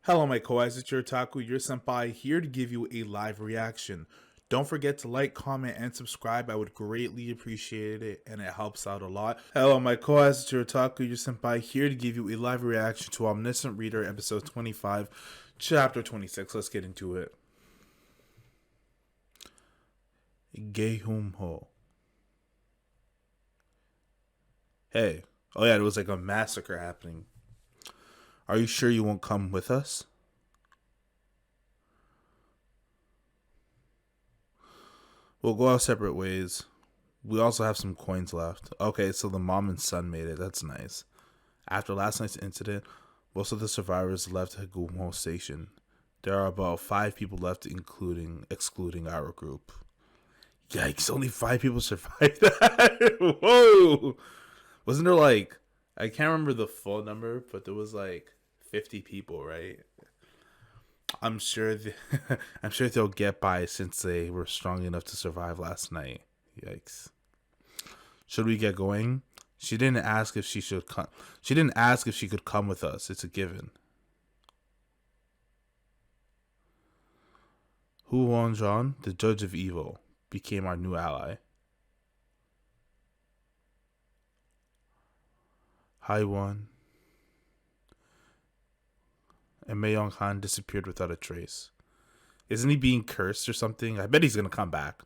Hello, my co-eyes, it's your Otaku, your Senpai, here to give you a live reaction. Don't forget to like, comment, and subscribe. I would greatly appreciate it, and it helps out a lot. Hello, my co-eyes, it's your Otaku, your Senpai, here to give you a live reaction to Omniscient Reader, episode 25, chapter 26. Let's get into it. Gehumho. Hey. Oh yeah, there was like a massacre happening. Are you sure you won't come with us? We'll go our separate ways. We also have some coins left. Okay, so the mom and son made it. That's nice. After last night's incident, most of the survivors left Gumo Station. There are about 5 people left, excluding our group. Yikes, only 5 people survived that? Whoa! Wasn't there like, I can't remember the full number, but there was like 50 people, right? I'm sure I'm sure they'll get by since they were strong enough to survive last night. Yikes. Should we get going? She didn't ask if she should come. She didn't ask if she could come with us. It's a given. Hu Wonjon, the judge of evil, became our new ally. Haiwan and Mayong Han disappeared without a trace. Isn't he being cursed or something? I bet he's gonna come back.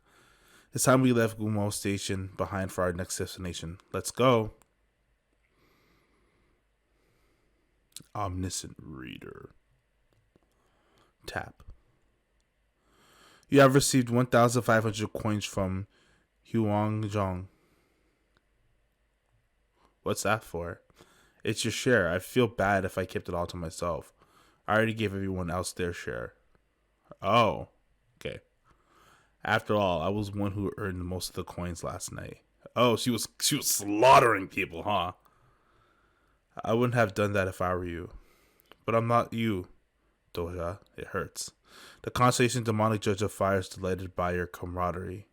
It's time we left Gumo Station behind for our next destination. Let's go. Omniscient Reader. Tap. You have received 1,500 coins from Huangjong. What's that for? It's your share. I feel bad if I kept it all to myself. I already gave everyone else their share. Oh, okay. After all, I was one who earned most of the coins last night. Oh, she was slaughtering people, huh? I wouldn't have done that if I were you. But I'm not you, Doja. It hurts. The constellation demonic judge of fire is delighted by your camaraderie.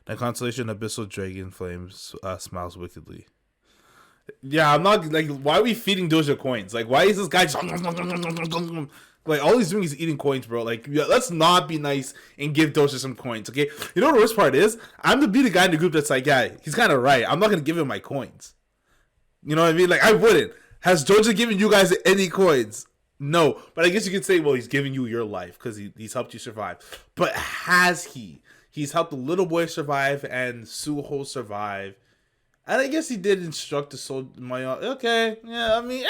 The constellation abyssal dragon flames smiles wickedly. Yeah, I'm not like. Why are we feeding Doja coins? Like, why is this guy just like all he's doing is eating coins, bro? Like, yeah, let's not be nice and give Doja some coins, okay? You know what the worst part is? I'm to be the guy in the group that's like, yeah, he's kind of right. I'm not gonna give him my coins. You know what I mean? Like, I wouldn't. Has Doja given you guys any coins? No, but I guess you could say, well, he's giving you your life because he's helped you survive. But has he? He's helped the little boy survive and Suho survive. And I guess he did instruct the soldier. Okay, yeah, I mean,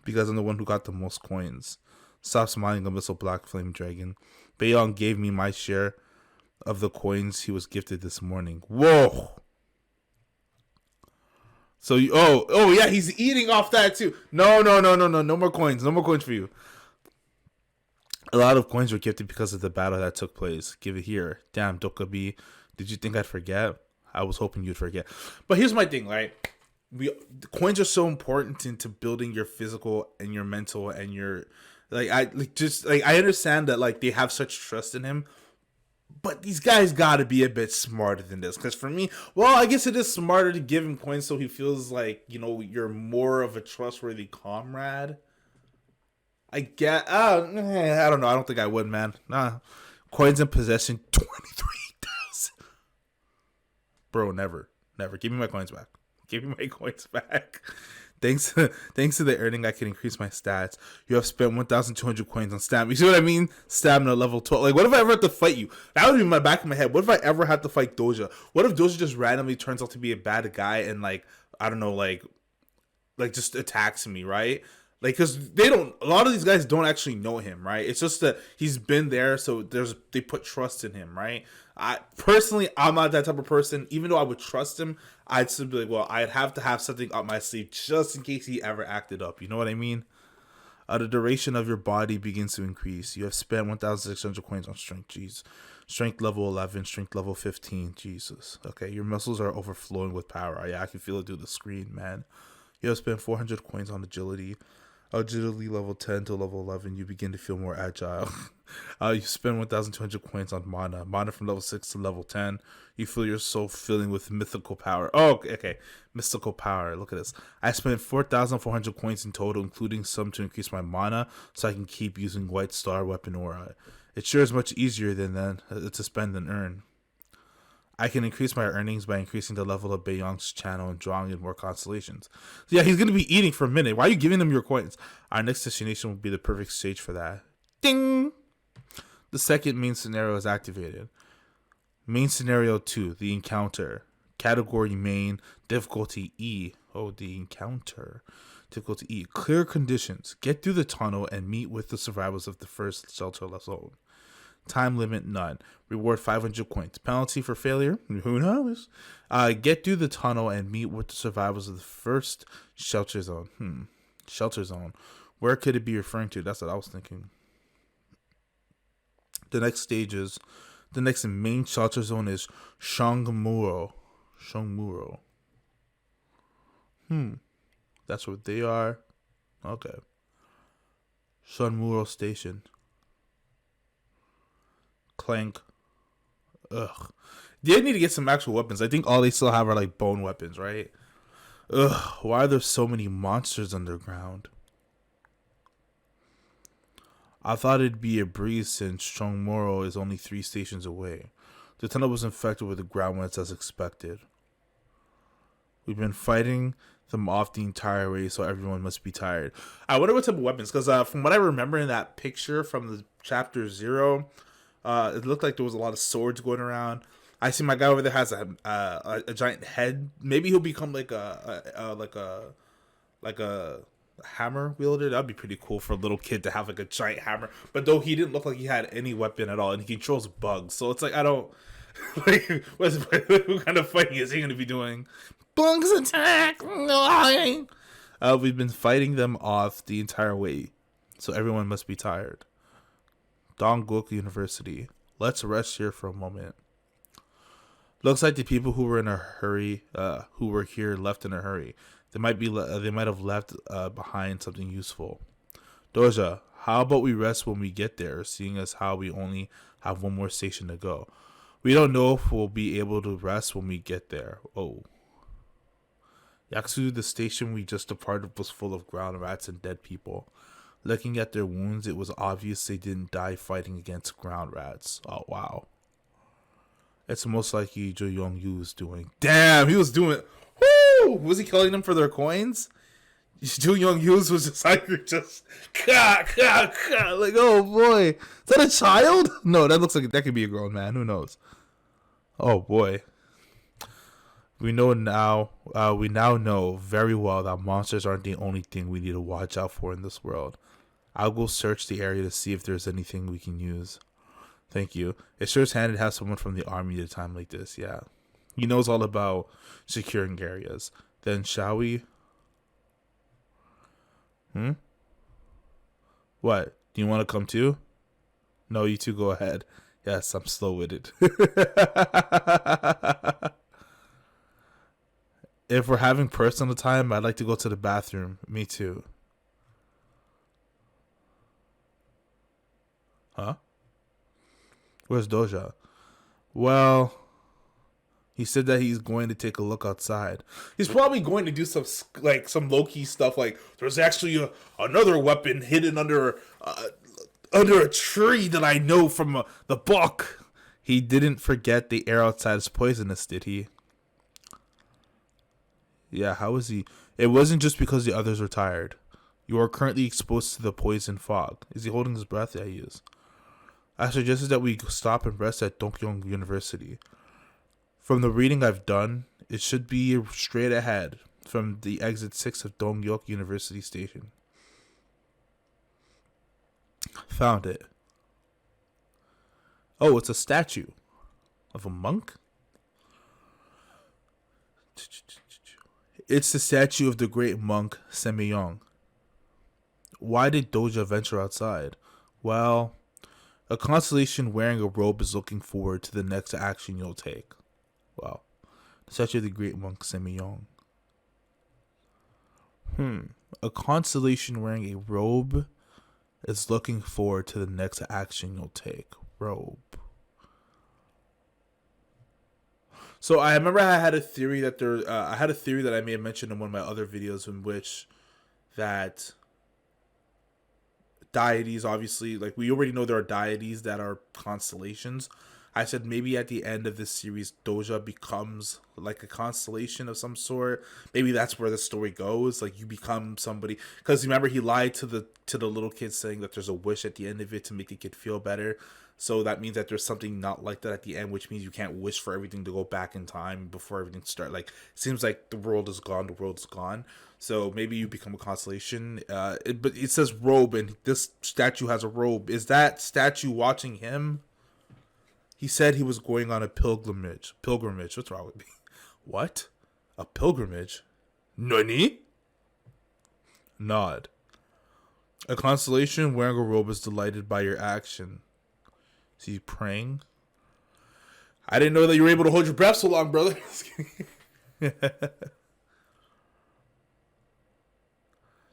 because I'm the one who got the most coins. Stop smiling, abyssal black flame dragon. Bayong gave me my share of the coins he was gifted this morning. Whoa. So oh yeah, he's eating off that too. No more coins. No more coins for you. A lot of coins were gifted because of the battle that took place. Give it here. Damn, Dokabi. Did you think I'd forget? I was hoping you'd forget. But here's my thing, right? The coins are so important into building your physical and your mental and your I understand that like they have such trust in him, but these guys got to be a bit smarter than this. Because for me, well, I guess it is smarter to give him coins so he feels like, you know, you're more of a trustworthy comrade. I get. I don't know. I don't think I would, man. Nah, coins in possession 23. Bro, never. Give me my coins back. Give me my coins back. Thanks to the earning, I can increase my stats. You have spent 1,200 coins on stamina. You see what I mean? Stamina level 12. Like, what if I ever have to fight you? That would be in my back of my head. What if I ever have to fight Doja? What if Doja just randomly turns out to be a bad guy and like, I don't know, like just attacks me, right? Like, because a lot of these guys don't actually know him, right? It's just that he's been there, so they put trust in him, right? I'm not that type of person. Even though I would trust him, I'd still be like, well, I'd have to have something up my sleeve just in case he ever acted up. You know what I mean? The duration of your body begins to increase. You have spent 1,600 coins on strength. Jeez. Strength level 11, strength level 15. Jesus. Okay, your muscles are overflowing with power. Yeah, I can feel it through the screen, man. You have spent 400 coins on agility. Agility level 10 to level 11, you begin to feel more agile. You spend 1,200 coins on mana. Mana from level 6 to level 10. You feel your soul filling with mythical power. Oh, okay. Mystical power. Look at this. I spent 4,400 coins in total, including some to increase my mana, so I can keep using White Star Weapon Aura. It sure is much easier to spend than earn. I can increase my earnings by increasing the level of Beiyang's channel and drawing in more constellations. So yeah, he's going to be eating for a minute. Why are you giving him your coins? Our next destination will be the perfect stage for that. Ding! The second main scenario is activated. Main scenario 2, the encounter. Category main, difficulty E. Oh, the encounter. Difficulty E. Clear conditions. Get through the tunnel and meet with the survivors of the first shelter zone. Time limit none. Reward 500 coins. Penalty for failure? Who knows? Get through the tunnel and meet with the survivors of the first shelter zone. Shelter zone. Where could it be referring to? That's what I was thinking. The next main shelter zone is Shongmuro. That's where they are. Okay. Shongmuro Station. Clank. Ugh. They need to get some actual weapons. I think all they still have are like bone weapons, right? Ugh. Why are there so many monsters underground? I thought it'd be a breeze since Shongmuro is only 3 stations away. The tunnel was infected with the ground rats as expected. We've been fighting them off the entire way, so everyone must be tired. I wonder what type of weapons, because from what I remember in that picture from the chapter 0, it looked like there was a lot of swords going around. I see my guy over there has a giant head. Maybe he'll become like a hammer wielder. That'd be pretty cool for a little kid to have like a giant hammer. But though he didn't look like he had any weapon at all, and he controls bugs. So it's like I don't like what kind of fighting is he going to be doing? Bugs attack! We've been fighting them off the entire way, so everyone must be tired. Dongguk University. Let's rest here for a moment. Looks like the people who were here left in a hurry. They might have left behind something useful. Doja, how about we rest when we get there, seeing as how we only have one more station to go. We don't know if we'll be able to rest when we get there. Oh. Yaksu, the station we just departed, was full of ground rats and dead people. Looking at their wounds, it was obvious they didn't die fighting against ground rats. Oh, wow. It's most likely Jo Young-yu was doing. Damn, he was doing... Woo! Was he killing them for their coins? Jo Young-yu was just like, like, oh boy. Is that a child? No, that looks like that could be a grown man. Who knows? Oh boy. We now know very well that monsters aren't the only thing we need to watch out for in this world. I'll go search the area to see if there's anything we can use. Thank you. It sure is handy to have someone from the army at a time like this, yeah. He knows all about securing areas. Then shall we? What? Do you want to come too? No, you two go ahead. Yes, I'm slow-witted. If we're having personal time, I'd like to go to the bathroom. Me too. Huh? Where's Doja? Well, he said that he's going to take a look outside. He's probably going to do some low-key stuff like there's actually another weapon hidden under a tree that I know from the book. He didn't forget the air outside is poisonous, did he? Yeah, how is he? It wasn't just because the others were tired. You are currently exposed to the poison fog. Is he holding his breath? Yeah, he is. I suggested that we stop and rest at Dongyong University. From the reading I've done, it should be straight ahead from the exit 6 of Dongyok University Station. Found it. Oh, it's a statue of a monk? It's the statue of the great monk Semyong. Why did Doja venture outside? Well, a constellation wearing a robe is looking forward to the next action you'll take. Wow. The statue of the great monk Semyong. A constellation wearing a robe is looking forward to the next action you'll take. Robe. So I remember I had a theory that I had a theory that I may have mentioned in one of my other videos in which that deities, obviously, like we already know there are deities that are constellations. I said maybe at the end of this series, Doja becomes like a constellation of some sort. Maybe that's where the story goes. Like you become somebody, because remember he lied to the little kid saying that there's a wish at the end of it to make the kid feel better. So that means that there's something not like that at the end, which means you can't wish for everything to go back in time before everything starts. Like it seems like the world is gone. The world's gone. So maybe you become a constellation. But it says robe, and this statue has a robe. Is that statue watching him? He said he was going on a pilgrimage. Pilgrimage. What's wrong with me? What? A pilgrimage? Nani? Nod. A constellation wearing a robe is delighted by your action. Is he praying? I didn't know that you were able to hold your breath so long, brother.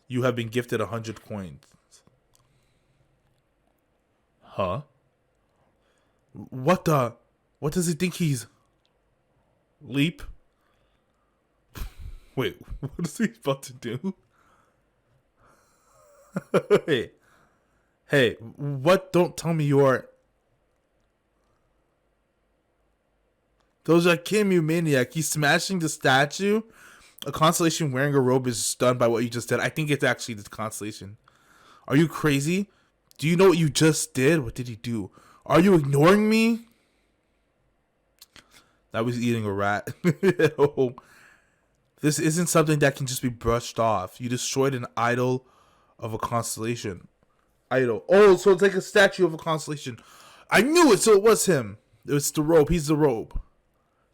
You have been gifted 100 coins. Huh? What does he think he's... Leap? Wait, what is he about to do? Hey, what? Don't tell me you are... Those are Kim, you maniac. He's smashing the statue? A constellation wearing a robe is stunned by what you just did. I think it's actually the constellation. Are you crazy? Do you know what you just did? What did he do? Are you ignoring me? That was eating a rat. Oh, this isn't something that can just be brushed off. You destroyed an idol of a constellation. Idol. Oh, so it's like a statue of a constellation. I knew it, so it was him. It's the robe. He's the robe.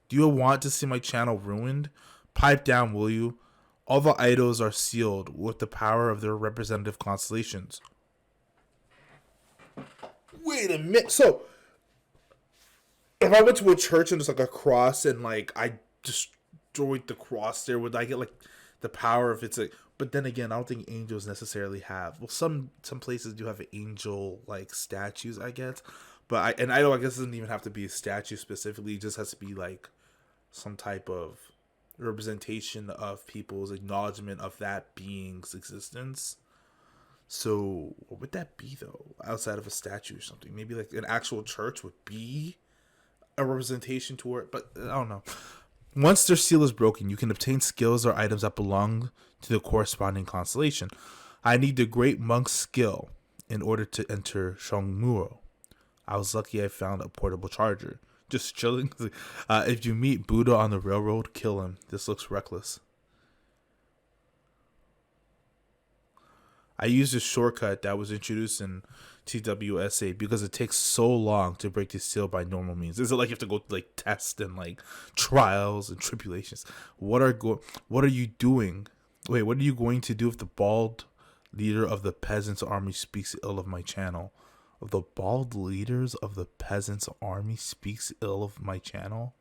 Do you want to see my channel ruined? Pipe down, will you? All the idols are sealed with the power of their representative constellations. Wait a minute. So, if I went to a church and there's like a cross and like I destroyed the cross there, would I get like the power if it's like... But then again, I don't think angels necessarily have... Well, some places do have angel like statues, I guess. But an idol, I guess, doesn't even have to be a statue specifically. It just has to be like some type of representation of people's acknowledgement of that being's existence. So what would that be though, outside of a statue or something? Maybe like an actual church would be a representation to it, but I don't know. Once their seal is broken, you can obtain skills or items that belong to the corresponding constellation. I need the Great Monk's skill in order to enter Shongmuro. I was lucky I found a portable charger. Just chilling. If you meet Buddha on the railroad, kill him. This looks reckless. I used a shortcut that was introduced in TWSA because it takes so long to break the seal by normal means. Is it like you have to go to like tests and like trials and tribulations? What are you doing? Wait, what are you going to do if the bald leader of the peasants' army speaks ill of my channel? Of the bald leaders of the peasants' army speaks ill of my channel?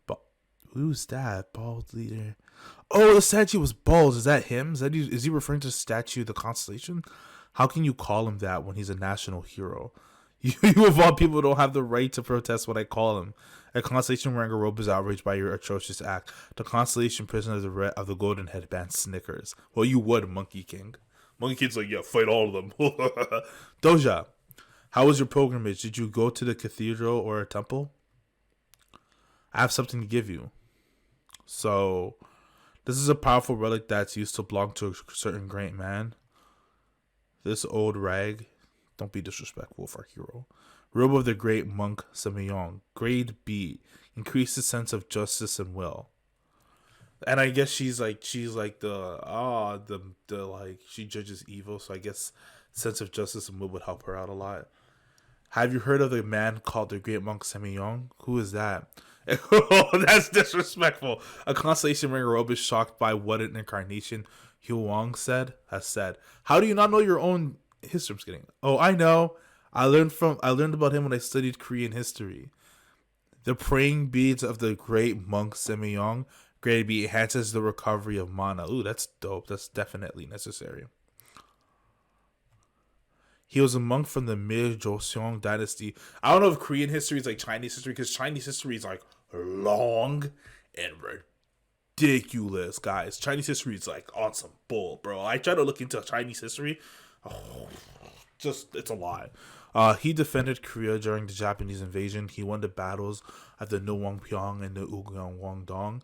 But who's that bald leader? Oh, the statue was bald. Is that him? Is he referring to the statue, the constellation? How can you call him that when he's a national hero? You of all people don't have the right to protest what I call him. A constellation wearing a robe is outraged by your atrocious act. The constellation prisoner of the golden headband snickers. Well, you would, Monkey King. Monkey King's like, yeah, fight all of them. Doja, how was your pilgrimage? Did you go to the cathedral or a temple? I have something to give you. So, this is a powerful relic that's used to belong to a certain great man. This old rag, don't be disrespectful of our hero. Robe of the great monk Semyon. Grade B. Increases sense of justice and will. And I guess she's like the like she judges evil, so I guess sense of justice and will would help her out a lot. Have you heard of the man called the great monk Semyon? Who is that? Oh, that's disrespectful. A constellation wearing a robe is shocked by what an incarnation Huang has said. How do you not know your own history? I'm just kidding. Oh, I know. I learned about him when I studied Korean history. The praying beads of the great monk Semyon Grade B enhances the recovery of mana. Ooh, that's dope. That's definitely necessary. He was a monk from the mid Joseon dynasty. I don't know if Korean history is like Chinese history, because Chinese history is like long and ridiculous, guys. Chinese history is like on some bull, bro. I try to look into Chinese history. Oh, it's a lot. He defended Korea during the Japanese invasion. He won the battles at the Nowangpyeong and the Ugyeong-Wangdong.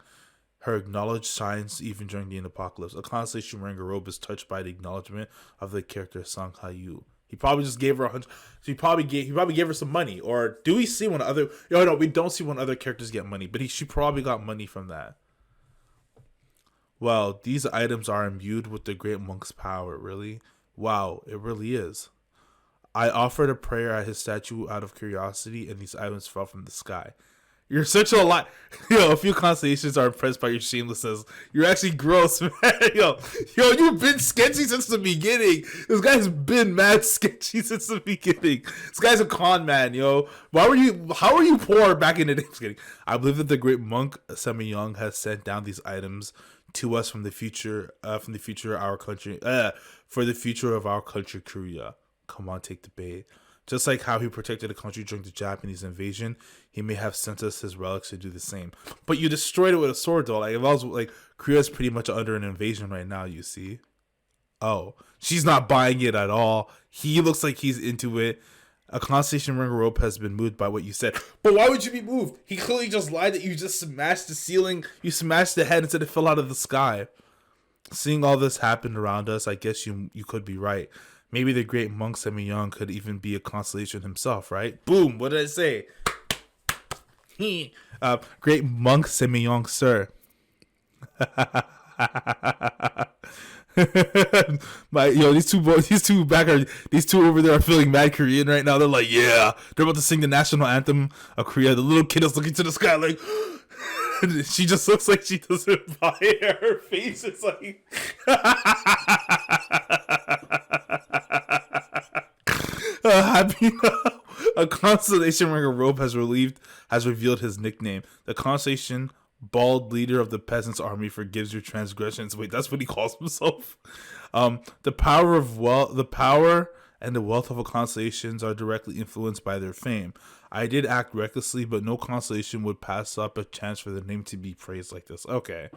Her acknowledged signs even during the apocalypse. A constellation wearing a robe is touched by the acknowledgement of the character Sang Ha-yu. He probably just gave her 100. He probably gave her some money. Or do we see when other? No, we don't see when other characters get money. But she probably got money from that. Well, these items are imbued with the great monk's power. Really? Wow, it really is. I offered a prayer at his statue out of curiosity, and these items fell from the sky. You're such a lot. A few constellations are impressed by your shamelessness. You're actually gross, man. Yo, you've been sketchy since the beginning. This guy's been mad sketchy since the beginning. This guy's a con man, yo. How are you poor back in the day? Just kidding. I believe that the great monk Semi-Young has sent down these items to us from the future of our country, for the future of our country, Korea. Come on, take the bait. Just like how he protected the country during the Japanese invasion, he may have sent us his relics to do the same. But you destroyed it with a sword, though. Like, if I was like, Korea's pretty much under an invasion right now, you see. Oh, she's not buying it at all. He looks like he's into it. A constellation ring rope has been moved by what you said. But why would you be moved? He clearly just lied that you just smashed the ceiling. You smashed the head instead it fell out of the sky. Seeing all this happen around us, I guess you could be right. Maybe the great monk Semi-Young could even be a constellation himself, right? Boom! What did I say? Great monk Semi-Young, sir. These two over there are feeling mad Korean right now. They're like, yeah, they're about to sing the national anthem of Korea. The little kid is looking to the sky like. She just looks like she doesn't buy it. Her face is like. Happy a constellation wearing a robe has revealed his nickname. The constellation bald leader of the peasants' army forgives your transgressions. Wait, that's what he calls himself. The power and the wealth of a constellations are directly influenced by their fame. I did act recklessly, but no constellation would pass up a chance for the name to be praised like this. Okay.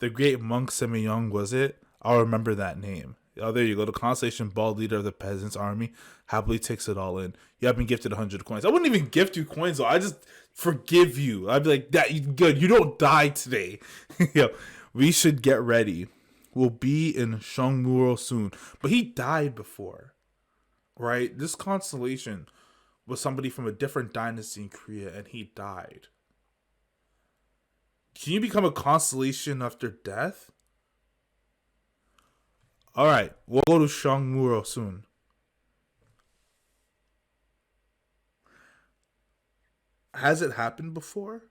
The great monk Semi-Young, was it? I'll remember that name. Oh, there you go. The constellation bald leader of the peasants' army happily takes it all in. You have been gifted 100 coins. I wouldn't even gift you coins, though. I just forgive you. I'd be like, that good. You don't die today. We should get ready. We'll be in Shongmuro soon. But he died before, right? This constellation was somebody from a different dynasty in Korea, and he died. Can you become a constellation after death? Alright, we'll go to Shongmuro soon. Has it happened before?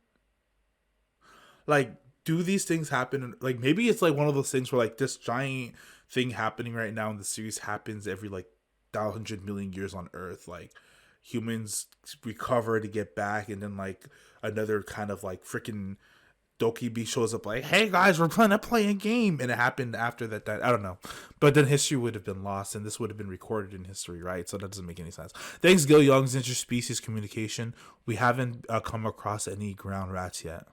Like, do these things happen? Like, maybe it's like one of those things where like this giant thing happening right now in the series happens every like 100 million years on Earth. Like, humans recover to get back, and then like another kind of like freaking Dokibi shows up like, hey guys, we're trying to play a game, and it happened after that. I don't know, but then history would have been lost, and this would have been recorded in history, right? So that doesn't make any sense. Thanks, Gil Young's interspecies communication. We haven't come across any ground rats yet.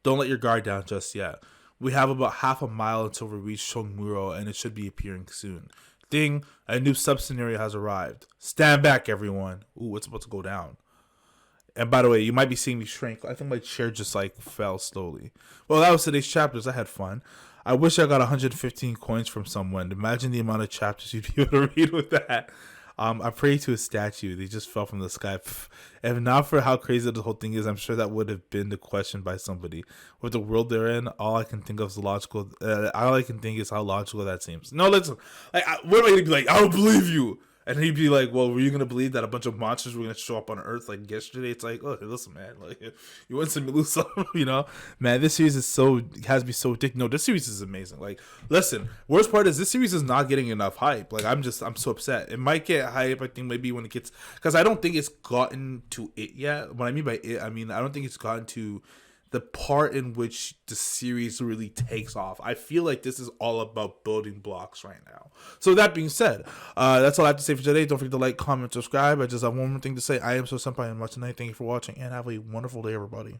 Don't let your guard down just yet. We have about half a mile until we reach Shongmuro, and it should be appearing soon. Ding! A new sub-scenario has arrived. Stand back, everyone. Ooh, it's about to go down. And by the way, you might be seeing me shrink. I think my chair just like fell slowly. Well, that was today's chapters. I had fun. I wish I got 115 coins from someone. Imagine the amount of chapters you'd be able to read with that. I prayed to a statue. They just fell from the sky. If not for how crazy the whole thing is, I'm sure that would have been the question by somebody. With the world they're in, all I can think of is logical. All I can think is how logical that seems. No, listen. Like, what am I gonna be like? I don't believe you. And he'd be like, well, were you going to believe that a bunch of monsters were going to show up on Earth like yesterday? It's like, oh, listen, man. Like, you want some lose some, you know? Man, this series has me so addicted. No, this series is amazing. Like, listen, worst part is this series is not getting enough hype. Like, I'm so upset. It might get hype, I think, maybe when it gets, because I don't think it's gotten to it yet. What I mean by it, I mean, I don't think it's gotten to the part in which the series really takes off. I feel like this is all about building blocks right now. So that being said, that's all I have to say for today. Don't forget to like, comment, subscribe. I just have one more thing to say. I am So Senpai and much tonight. Thank you for watching and have a wonderful day, everybody.